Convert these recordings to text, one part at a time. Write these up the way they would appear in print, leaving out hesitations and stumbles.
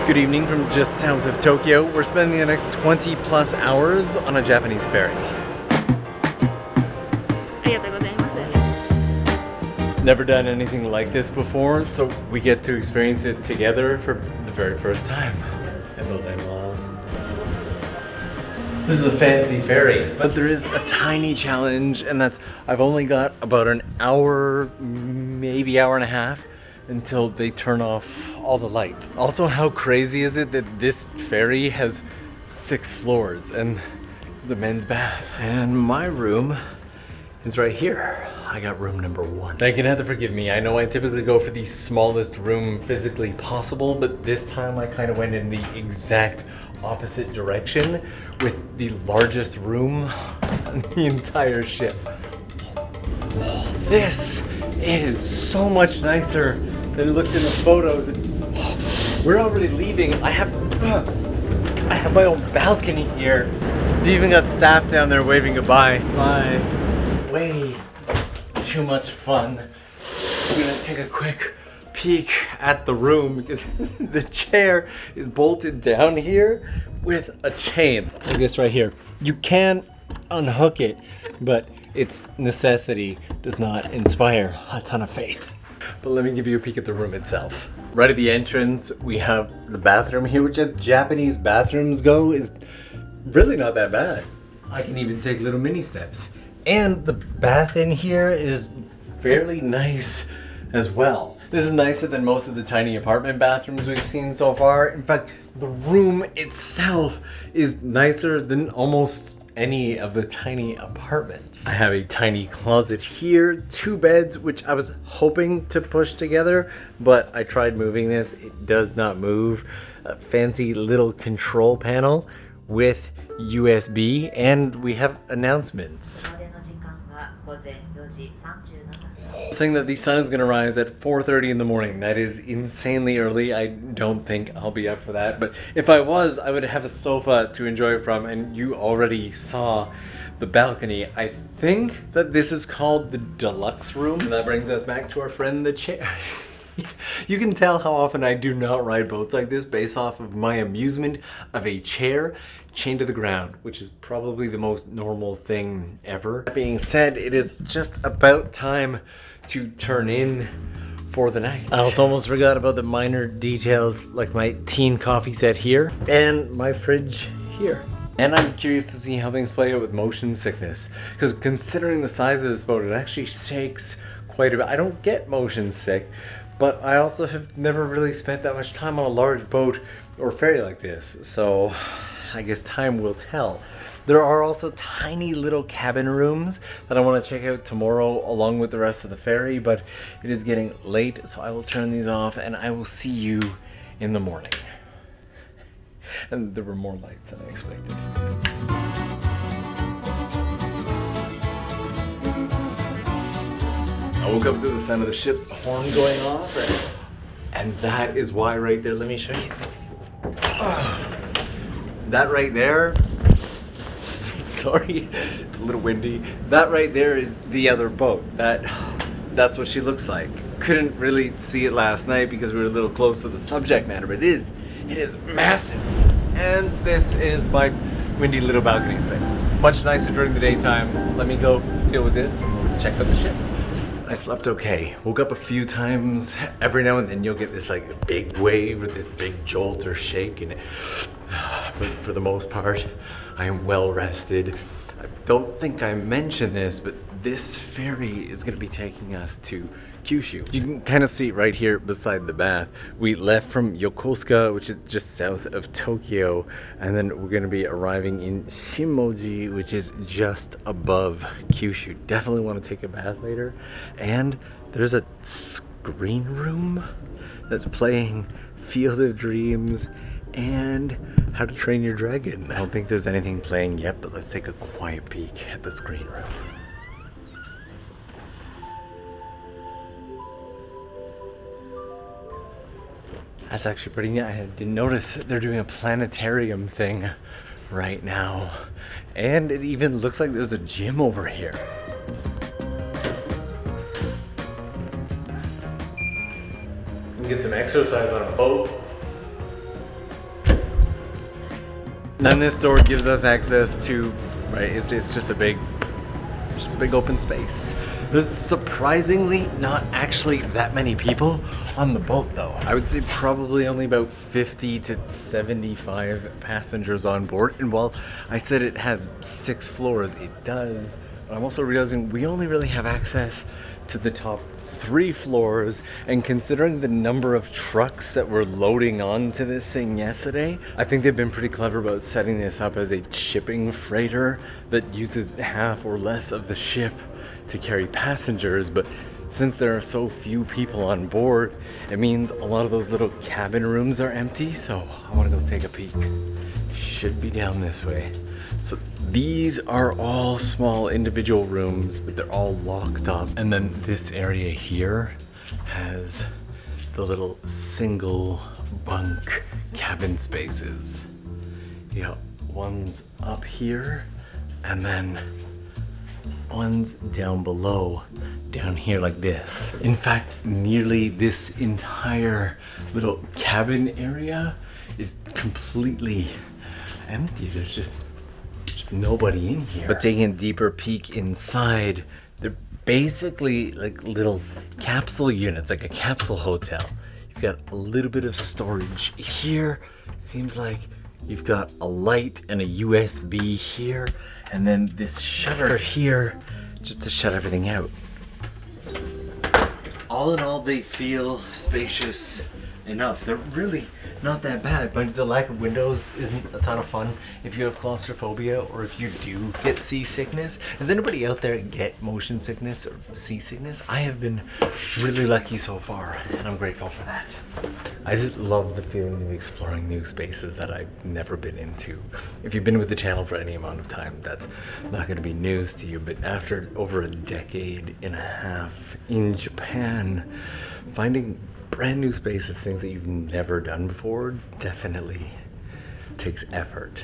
Good evening from just south of Tokyo. We're spending the next 20 plus hours on a Japanese ferry. Never done anything like this before, so we get to experience it together for the very first time. This is a fancy ferry, but there is a tiny challenge, and that's I've only got about an hour, maybe hour and a half, until they turn off all the lights. Also, how crazy is it that this ferry has 6 floors and there's a men's bath? And my room is right here. I got room number 1. Now, you're gonna have to forgive me. I know I typically go for the smallest room physically possible, but this time I kind of went in the exact opposite direction with the largest room on the entire ship. This is so much nicer than it looked in the photos. We're already leaving. I have my own balcony here. They even got staff down there waving goodbye. Bye. Way too much fun. I'm gonna take a quick peek at the room because the chair is bolted down here with a chain like this right here. You can unhook it, but its necessity does not inspire a ton of faith. But let me give you a peek at the room itself. Right at the entrance, we have the bathroom here, which as Japanese bathrooms go is really not that bad. I can even take little mini steps. And the bath in here is fairly nice as well. This is nicer than most of the tiny apartment bathrooms we've seen so far. In fact, the room itself is nicer than almost any of the tiny apartments. I have a tiny closet here, 2 beds, which I was hoping to push together, but I tried moving this. It does not move. A fancy little control panel with USB, and we have announcements. Saying that the sun is going to rise at 4:30 in the morning. That is insanely early. I don't think I'll be up for that. But if I was, I would have a sofa to enjoy from, and you already saw the balcony. I think that this is called the deluxe room. And that brings us back to our friend the chair. You can tell how often I do not ride boats like this based off of my amusement of a chair chained to the ground, which is probably the most normal thing ever. That being said, it is just about time to turn in for the night. I also almost forgot about the minor details like my teen coffee set here and my fridge here. And I'm curious to see how things play out with motion sickness, because considering the size of this boat, it actually shakes quite a bit. I don't get motion sick, but I also have never really spent that much time on a large boat or ferry like this, so I guess time will tell. There are also tiny little cabin rooms that I want to check out tomorrow along with the rest of the ferry, but it is getting late, so I will turn these off and I will see you in the morning. And there were more lights than I expected. I woke up to the sound of the ship's horn going off, and that is why right there, let me show you this. That right there, sorry, it's a little windy. That right there is the other boat. That's what she looks like. Couldn't really see it last night because we were a little close to the subject matter, but it is massive. And this is my windy little balcony space. Much nicer during the daytime. Let me go deal with this and we'll check out the ship. I slept okay. Woke up a few times. Every now and then you'll get this like big wave or this big jolt or shake, and but for the most part, I am well rested. I don't think I mentioned this, but this ferry is gonna be taking us to Kyushu. You can kind of see right here beside the bath. We left from Yokosuka, which is just south of Tokyo, and then we're gonna be arriving in Shimoji, which is just above Kyushu. Definitely want to take a bath later. And there's a screen room that's playing Field of Dreams and How to Train Your Dragon. I don't think there's anything playing yet, but let's take a quiet peek at the screen room. That's actually pretty neat. I didn't notice that they're doing a planetarium thing right now. And it even looks like there's a gym over here. You can get some exercise on a boat. And this door gives us access to, right, it's just a big open space. There's surprisingly not actually that many people on the boat though. I would say probably only about 50 to 75 passengers on board. And while I said it has 6 floors, it does. But I'm also realizing we only really have access to the top 3 floors, and considering the number of trucks that were loading onto this thing yesterday, I think they've been pretty clever about setting this up as a shipping freighter that uses half or less of the ship to carry passengers. But since there are so few people on board, it means a lot of those little cabin rooms are empty. So I want to go take a peek. Should be down this way. So these are all small individual rooms, but they're all locked up. And then this area here has the little single bunk cabin spaces. You got one's up here, and then one's down below, down here like this. In fact, nearly this entire little cabin area is completely empty. There's just nobody in here. But taking a deeper peek inside, they're basically like little capsule units, like a capsule hotel. You've got a little bit of storage here. Seems like you've got a light and a USB here, and then this shutter here just to shut everything out. All in all, they feel spacious enough. They're really not that bad, but the lack of windows isn't a ton of fun if you have claustrophobia or if you do get seasickness. Does anybody out there get motion sickness or seasickness? I have been really lucky so far, and I'm grateful for that. I just love the feeling of exploring new spaces that I've never been into. If you've been with the channel for any amount of time, that's not going to be news to you, but after over a decade and a half in Japan, finding brand new spaces, things that you've never done before, definitely takes effort.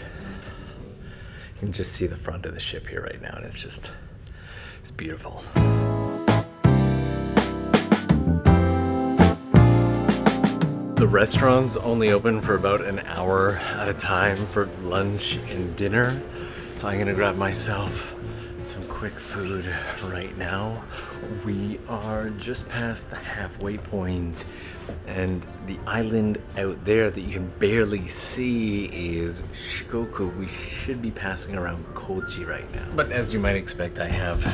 You can just see the front of the ship here right now, and it's beautiful. The restaurant's only open for about an hour at a time for lunch and dinner, so I'm gonna grab myself some quick food right now. We are just past the halfway point, and the island out there that you can barely see is Shikoku. We should be passing around Kochi right now. But as you might expect, I have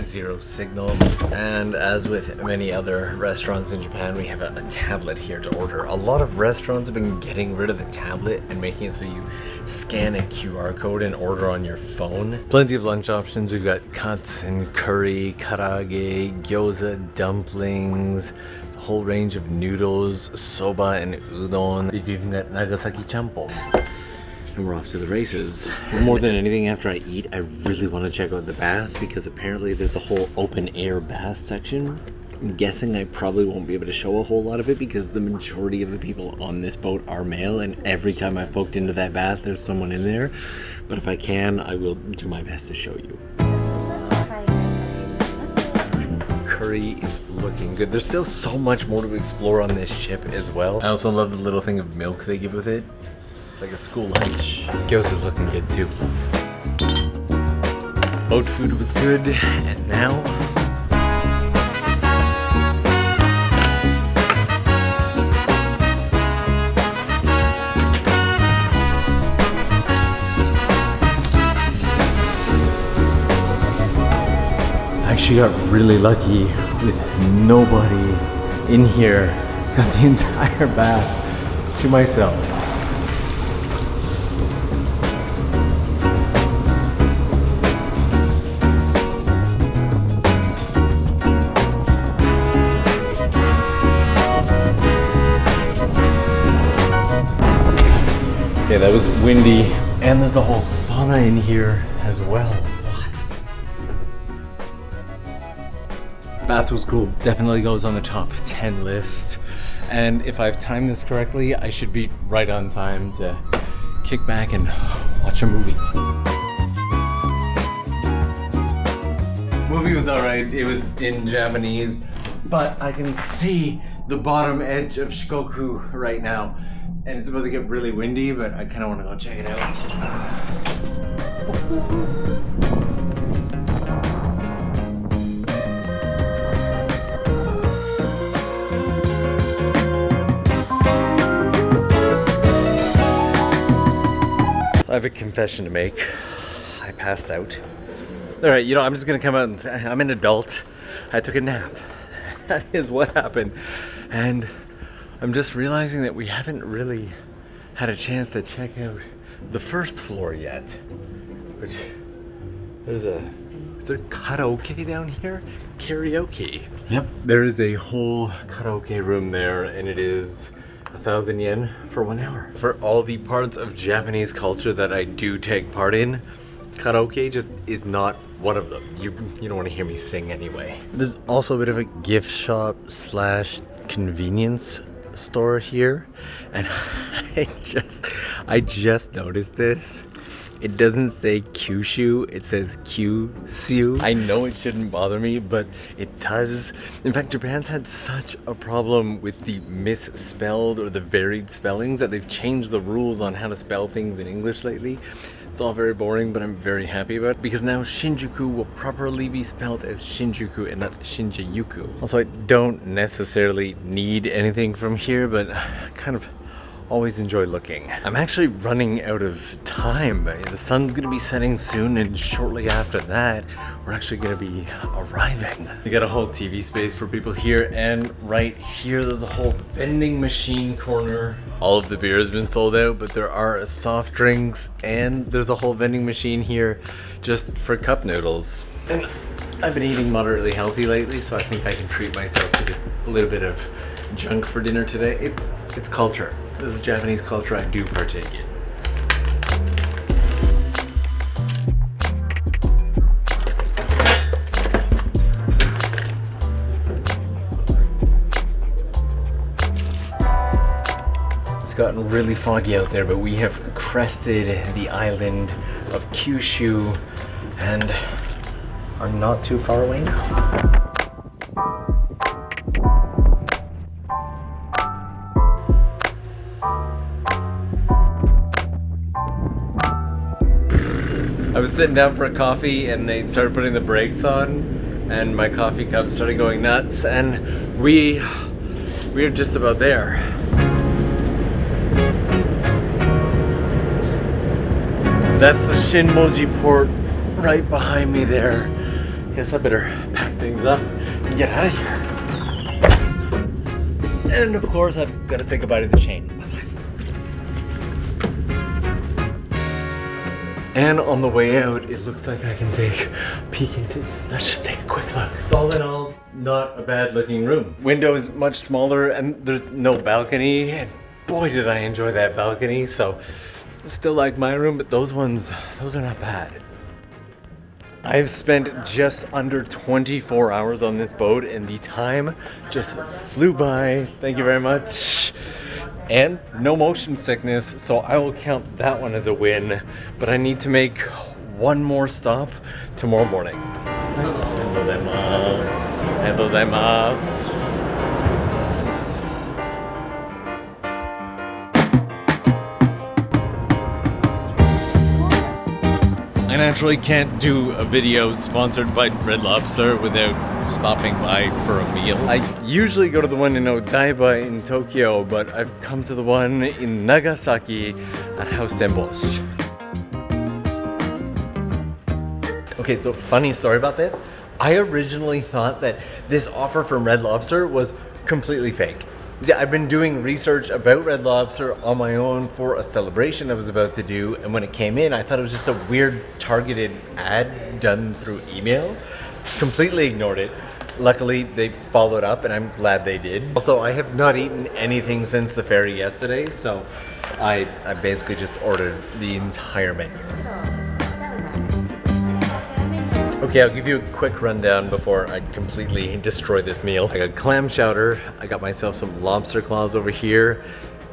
0 signal, and as with many other restaurants in Japan, we have a tablet here to order. A lot of restaurants have been getting rid of the tablet and making it so you scan a QR code and order on your phone. Plenty of lunch options. We've got cuts and curry, karaage, gyoza, dumplings, a whole range of noodles, soba and udon. We've even got Nagasaki champo. And we're off to the races. More than anything, after I eat, I really want to check out the bath, because apparently there's a whole open air bath section. I'm guessing I probably won't be able to show a whole lot of it because the majority of the people on this boat are male, and every time I've poked into that bath, there's someone in there. But if I can, I will do my best to show you. Curry is looking good. There's still so much more to explore on this ship as well. I also love the little thing of milk they give with it. It's like a school lunch. Gyoza's looking good too. Boat food was good, and now I actually got really lucky with nobody in here. Got the entire bath to myself. Yeah, that was windy, and there's a whole sauna in here as well. Bath was cool. Definitely goes on the top 10 list. And if I've timed this correctly, I should be right on time to kick back and watch a movie. Movie was alright. It was in Japanese, but I can see the bottom edge of Shikoku right now. and it's about to get really windy, but I kind of want to go check it out. I have a confession to make. I passed out. All right, I'm just gonna come out and say I'm an adult. I took a nap. That is what happened. And I'm just realizing that we haven't really had a chance to check out the first floor yet. Which, is there karaoke down here? Karaoke. Yep. There is a whole karaoke room there, and it is 1,000 yen for 1 hour. For all the parts of Japanese culture that I do take part in, karaoke just is not one of them. You don't want to hear me sing anyway. There's also a bit of a gift shop slash convenience store here, and I just noticed this. It doesn't say Kyushu, it says Kyushu. I know it shouldn't bother me, but it does. In fact, Japan's had such a problem with the misspelled or the varied spellings that they've changed the rules on how to spell things in English lately. It's all very boring, but I'm very happy about it because now Shinjuku will properly be spelled as Shinjuku and not Shinjuku. Also, I don't necessarily need anything from here, but I kind of always enjoy looking. I'm actually running out of time. The sun's gonna be setting soon, and shortly after that, we're actually gonna be arriving. We got a whole TV space for people here, and right here, there's a whole vending machine corner. All of the beer has been sold out, but there are soft drinks, and there's a whole vending machine here just for cup noodles. And I've been eating moderately healthy lately, so I think I can treat myself to just a little bit of junk for dinner today. It's culture. This is Japanese culture I do partake in. It's gotten really foggy out there, but we have crested the island of Kyushu and are not too far away now. I was sitting down for a coffee and they started putting the brakes on and my coffee cup started going nuts, and we're just about there. That's the Shinmoji port right behind me there. Guess I better pack things up and get out of here. And of course I've got to say goodbye to the chain. And on the way out, it looks like I can take a peek into. Let's just take a quick look. All in all, not a bad looking room. Window is much smaller and there's no balcony. And boy, did I enjoy that balcony. So I still like my room, but those are not bad. I've spent just under 24 hours on this boat and the time just flew by. Thank you very much. And no motion sickness, so I will count that one as a win. But I need to make one more stop tomorrow morning. I naturally can't do a video sponsored by Red Lobster without stopping by for a meal. I usually go to the one in Odaiba in Tokyo, but I've come to the one in Nagasaki at House Den Bosch. Okay, so funny story about this. I originally thought that this offer from Red Lobster was completely fake. See, I've been doing research about Red Lobster on my own for a celebration I was about to do, and when it came in, I thought it was just a weird targeted ad done through email. Completely ignored it. Luckily, they followed up, and I'm glad they did. Also, I have not eaten anything since the ferry yesterday, so I basically just ordered the entire menu. Okay, I'll give you a quick rundown before I completely destroy this meal. I got clam chowder, I got myself some lobster claws over here,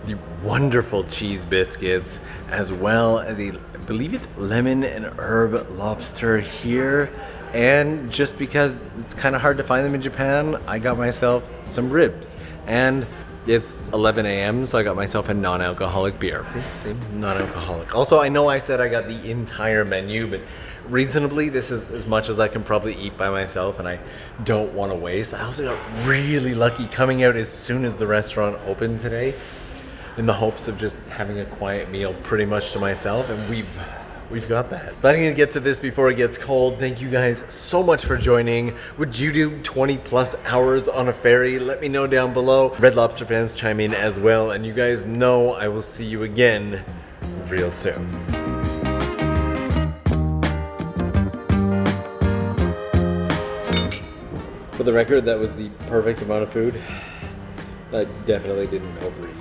the wonderful cheese biscuits, as well as I believe it's lemon and herb lobster here. And just because it's kind of hard to find them in Japan, I got myself some ribs. And It's 11 a.m. so I got myself a non-alcoholic beer. See, non-alcoholic. Also, I know I said I got the entire menu, but reasonably, this is as much as I can probably eat by myself, and I don't want to waste. I also got really lucky coming out as soon as the restaurant opened today, in the hopes of just having a quiet meal pretty much to myself, and we've got that. But I'm gonna get to this before it gets cold. Thank you guys so much for joining. Would you do 20 plus hours on a ferry? Let me know down below. Red Lobster fans chime in as well, and you guys know I will see you again real soon. For the record, that was the perfect amount of food. I definitely didn't overeat.